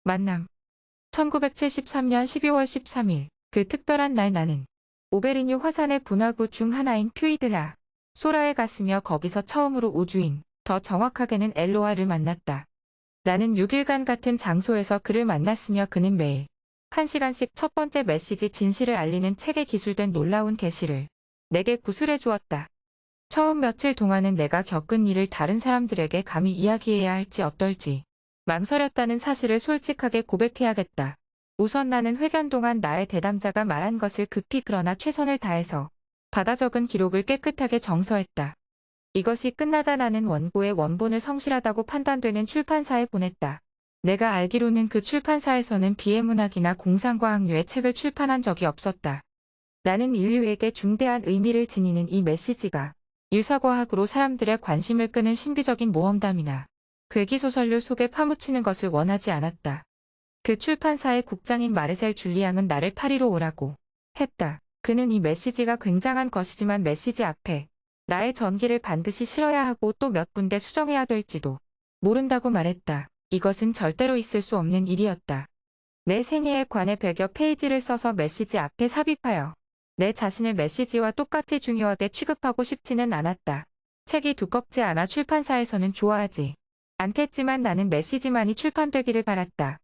만남. 1973년 12월 13일. 그 특별한 날 나는 오베리뉴 화산의 분화구 중 하나인 퓨이드라 소라에 갔으며 거기서 처음으로 우주인, 더 정확하게는 엘로아를 만났다. 나는 6일간 같은 장소에서 그를 만났으며 그는 매일 1시간씩 첫 번째 메시지 진실을 알리는 책에 기술된 놀라운 계시를 내게 구술해 주었다. 처음 며칠 동안은 내가 겪은 일을 다른 사람들에게 감히 이야기해야 할지 어떨지 망설였다는 사실을 솔직하게 고백해야겠다. 우선 나는 회견 동안 나의 대담자가 말한 것을 급히 그러나 최선을 다해서 받아 적은 기록을 깨끗하게 정서했다. 이것이 끝나자 나는 원고의 원본을 성실하다고 판단되는 출판사에 보냈다. 내가 알기로는 그 출판사에서는 비해문학이나 공상과학류의 책을 출판한 적이 없었다. 나는 인류에게 중대한 의미를 지니는 이 메시지가 유사과학으로 사람들의 관심을 끄는 신비적인 모험담이나 괴기소설류 속에 파묻히는 것을 원하지 않았다. 그 출판사의 국장인 마르셀 줄리앙은 나를 파리로 오라고 했다. 그는 이 메시지가 굉장한 것이지만 메시지 앞에 나의 전기를 반드시 실어야 하고 또 몇 군데 수정해야 될지도 모른다고 말했다. 이것은 절대로 있을 수 없는 일이었다. 내 생애에 관해 100여 페이지를 써서 메시지 앞에 삽입하여 내 자신을 메시지와 똑같이 중요하게 취급하고 싶지는 않았다. 책이 두껍지 않아 출판사에서는 좋아하지 않겠지만 나는 메시지만이 출판되기를 바랐다.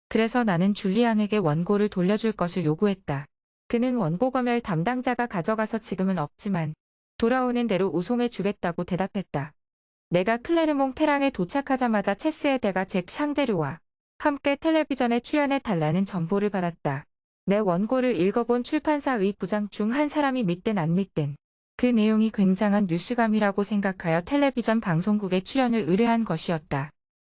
그래서 나는 줄리앙에게 원고를 돌려줄 것을 요구했다. 그는 원고 검열 담당자가 가져가서 지금은 없지만 돌아오는 대로 우송해 주겠다고 대답했다. 내가 클레르몽 페랑에 도착하자마자 체스의 대가 잭 샹제르와 함께 텔레비전에 출연해 달라는 전보를 받았다. 내 원고를 읽어본 출판사의 부장 중 한 사람이 믿든 안 믿든 그 내용이 굉장한 뉴스감이라고 생각하여 텔레비전 방송국에 출연을 의뢰한 것이었다.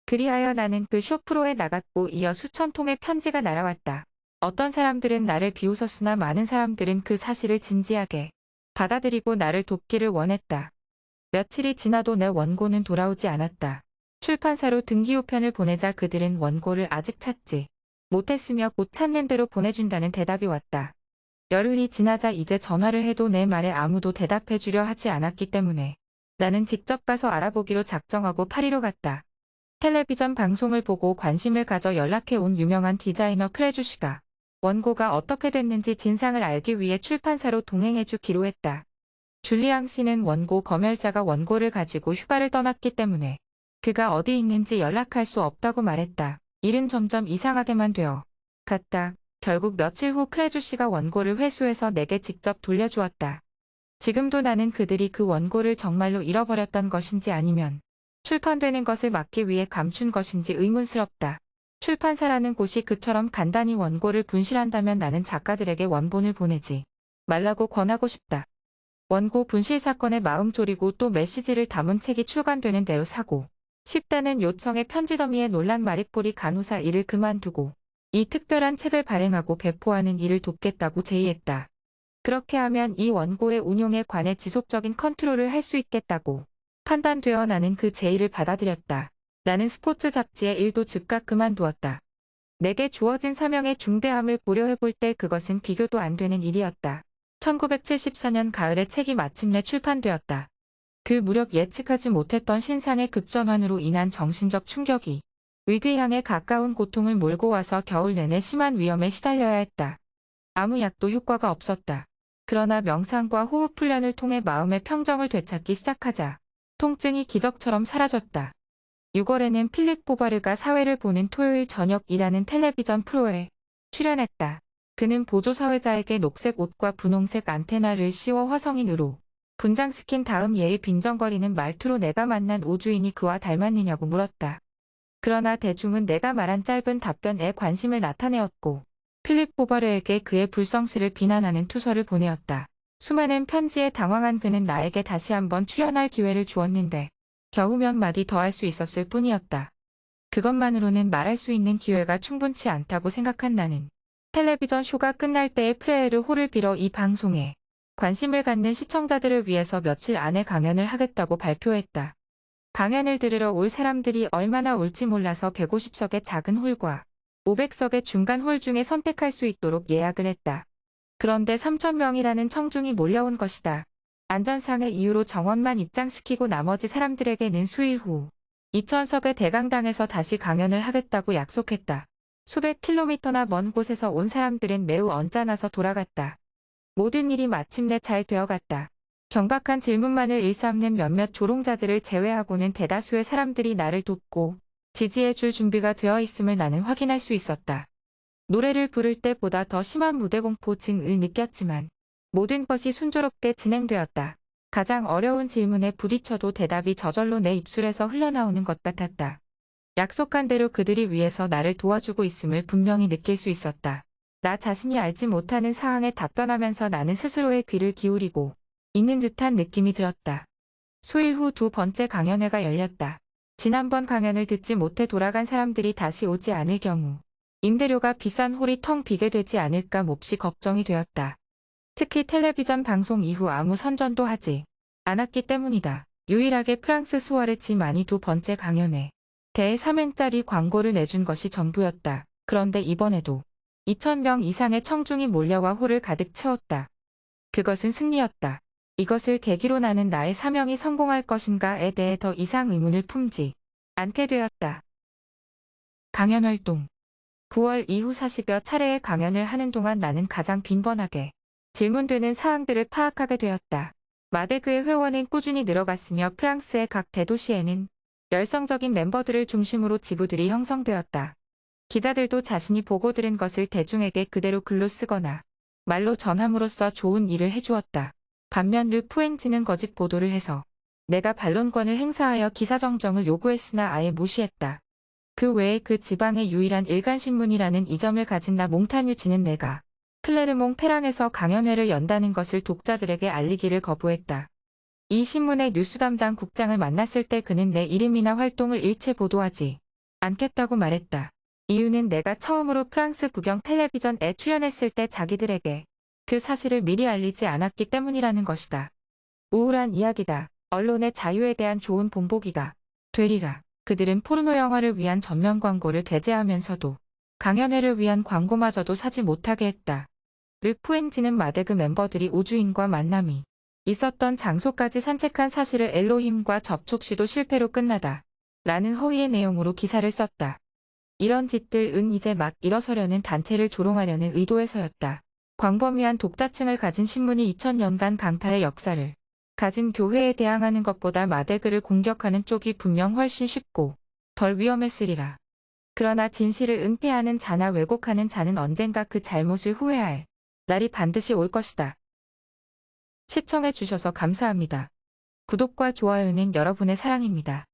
그리하여 나는 그 쇼프로에 나갔고 이어 수천 통의 편지가 날아왔다. 어떤 사람들은 나를 비웃었으나 많은 사람들은 그 사실을 진지하게 받아들이고 나를 돕기를 원했다. 며칠이 지나도 내 원고는 돌아오지 않았다. 출판사로 등기우편을 보내자 그들은 원고를 아직 찾지 못했으며 곧 찾는 대로 보내준다는 대답이 왔다. 열흘이 지나자 이제 전화를 해도 내 말에 아무도 대답해주려 하지 않았기 때문에 나는 직접 가서 알아보기로 작정하고 파리로 갔다. 텔레비전 방송을 보고 관심을 가져 연락해 온 유명한 디자이너 크레주 씨가 원고가 어떻게 됐는지 진상을 알기 위해 출판사로 동행해주기로 했다. 줄리앙 씨는 원고 검열자가 원고를 가지고 휴가를 떠났기 때문에 그가 어디 있는지 연락할 수 없다고 말했다. 일은 점점 이상하게만 되어 갔다. 결국 며칠 후 크레주 씨가 원고를 회수해서 내게 직접 돌려주었다. 지금도 나는 그들이 그 원고를 정말로 잃어버렸던 것인지 아니면 출판되는 것을 막기 위해 감춘 것인지 의문스럽다. 출판사라는 곳이 그처럼 간단히 원고를 분실한다면 나는 작가들에게 원본을 보내지 말라고 권하고 싶다. 원고 분실 사건에 마음 졸이고 또 메시지를 담은 책이 출간되는 대로 사고 싶다는 요청에 편지 더미에 놀란 마리폴이 간호사 일을 그만두고 이 특별한 책을 발행하고 배포하는 일을 돕겠다고 제의했다. 그렇게 하면 이 원고의 운용에 관해 지속적인 컨트롤을 할 수 있겠다고 판단되어 나는 그 제의를 받아들였다. 나는 스포츠 잡지의 일도 즉각 그만두었다. 내게 주어진 사명의 중대함을 고려해볼 때 그것은 비교도 안 되는 일이었다. 1974년 가을에 책이 마침내 출판되었다. 그 무렵 예측하지 못했던 신상의 급전환으로 인한 정신적 충격이 위기 향해 가까운 고통을 몰고 와서 겨울 내내 심한 위험에 시달려야 했다. 아무 약도 효과가 없었다. 그러나 명상과 호흡 훈련을 통해 마음의 평정을 되찾기 시작하자 통증이 기적처럼 사라졌다. 6월에는 필립 보바르가 사회를 보는 토요일 저녁이라는 텔레비전 프로에 출연했다. 그는 보조사회자에게 녹색 옷과 분홍색 안테나를 씌워 화성인으로 분장시킨 다음 예의 빈정거리는 말투로 내가 만난 우주인이 그와 닮았느냐고 물었다. 그러나 대중은 내가 말한 짧은 답변에 관심을 나타내었고 필립 보바르에게 그의 불성실을 비난하는 투서를 보내었다. 수많은 편지에 당황한 그는 나에게 다시 한번 출연할 기회를 주었는데 겨우 몇 마디 더 할 수 있었을 뿐이었다. 그것만으로는 말할 수 있는 기회가 충분치 않다고 생각한 나는 텔레비전 쇼가 끝날 때의 프레에르 홀을 빌어 이 방송에 관심을 갖는 시청자들을 위해서 며칠 안에 강연을 하겠다고 발표했다. 강연을 들으러 올 사람들이 얼마나 올지 몰라서 150석의 작은 홀과 500석의 중간 홀 중에 선택할 수 있도록 예약을 했다. 그런데 3,000명이라는 청중이 몰려온 것이다. 안전상의 이유로 정원만 입장시키고 나머지 사람들에게는 수일 후 2,000석의 대강당에서 다시 강연을 하겠다고 약속했다. 수백 킬로미터나 먼 곳에서 온 사람들은 매우 언짢아서 돌아갔다. 모든 일이 마침내 잘 되어갔다. 경박한 질문만을 일삼는 몇몇 조롱자들을 제외하고는 대다수의 사람들이 나를 돕고 지지해 줄 준비가 되어 있음을 나는 확인할 수 있었다. 노래를 부를 때보다 더 심한 무대공포증을 느꼈지만 모든 것이 순조롭게 진행되었다. 가장 어려운 질문에 부딪혀도 대답이 저절로 내 입술에서 흘러나오는 것 같았다. 약속한 대로 그들이 위해서 나를 도와주고 있음을 분명히 느낄 수 있었다. 나 자신이 알지 못하는 사항에 답변하면서 나는 스스로의 귀를 기울이고 있는 듯한 느낌이 들었다. 수일 후 두 번째 강연회가 열렸다. 지난번 강연을 듣지 못해 돌아간 사람들이 다시 오지 않을 경우 임대료가 비싼 홀이 텅 비게 되지 않을까 몹시 걱정이 되었다. 특히 텔레비전 방송 이후 아무 선전도 하지 않았기 때문이다. 유일하게 프랑스 수아레지만이 두 번째 강연에 대 3행짜리 광고를 내준 것이 전부였다. 그런데 이번에도 2,000명 이상의 청중이 몰려와 홀을 가득 채웠다. 그것은 승리였다. 이것을 계기로 나는 나의 사명이 성공할 것인가에 대해 더 이상 의문을 품지 않게 되었다. 강연 활동 9월 이후 40여 차례의 강연을 하는 동안 나는 가장 빈번하게 질문되는 사항들을 파악하게 되었다. 마데그의 회원은 꾸준히 늘어갔으며 프랑스의 각 대도시에는 열성적인 멤버들을 중심으로 지부들이 형성되었다. 기자들도 자신이 보고 들은 것을 대중에게 그대로 글로 쓰거나 말로 전함으로써 좋은 일을 해주었다. 반면 르 푸엥지는 거짓 보도를 해서 내가 반론권을 행사하여 기사 정정을 요구했으나 아예 무시했다. 그 외에 그 지방의 유일한 일간신문이라는 이점을 가진 라 몽타뉴지는 내가 클레르몽 페랑에서 강연회를 연다는 것을 독자들에게 알리기를 거부했다. 이 신문의 뉴스 담당 국장을 만났을 때 그는 내 이름이나 활동을 일체 보도하지 않겠다고 말했다. 이유는 내가 처음으로 프랑스 국영 텔레비전에 출연했을 때 자기들에게 그 사실을 미리 알리지 않았기 때문이라는 것이다. 우울한 이야기다. 언론의 자유에 대한 좋은 본보기가 되리라. 그들은 포르노 영화를 위한 전면 광고를 게재하면서도 강연회를 위한 광고마저도 사지 못하게 했다. 르 푸엥지는 마데그 멤버들이 우주인과 만남이 있었던 장소까지 산책한 사실을 엘로힘과 접촉 시도 실패로 끝나다 라는 허위의 내용으로 기사를 썼다. 이런 짓들은 이제 막 일어서려는 단체를 조롱하려는 의도에서였다. 광범위한 독자층을 가진 신문이 2000년간 강타의 역사를 가진 교회에 대항하는 것보다 마데그를 공격하는 쪽이 분명 훨씬 쉽고 덜 위험했으리라. 그러나 진실을 은폐하는 자나 왜곡하는 자는 언젠가 그 잘못을 후회할 날이 반드시 올 것이다. 시청해 주셔서 감사합니다. 구독과 좋아요는 여러분의 사랑입니다.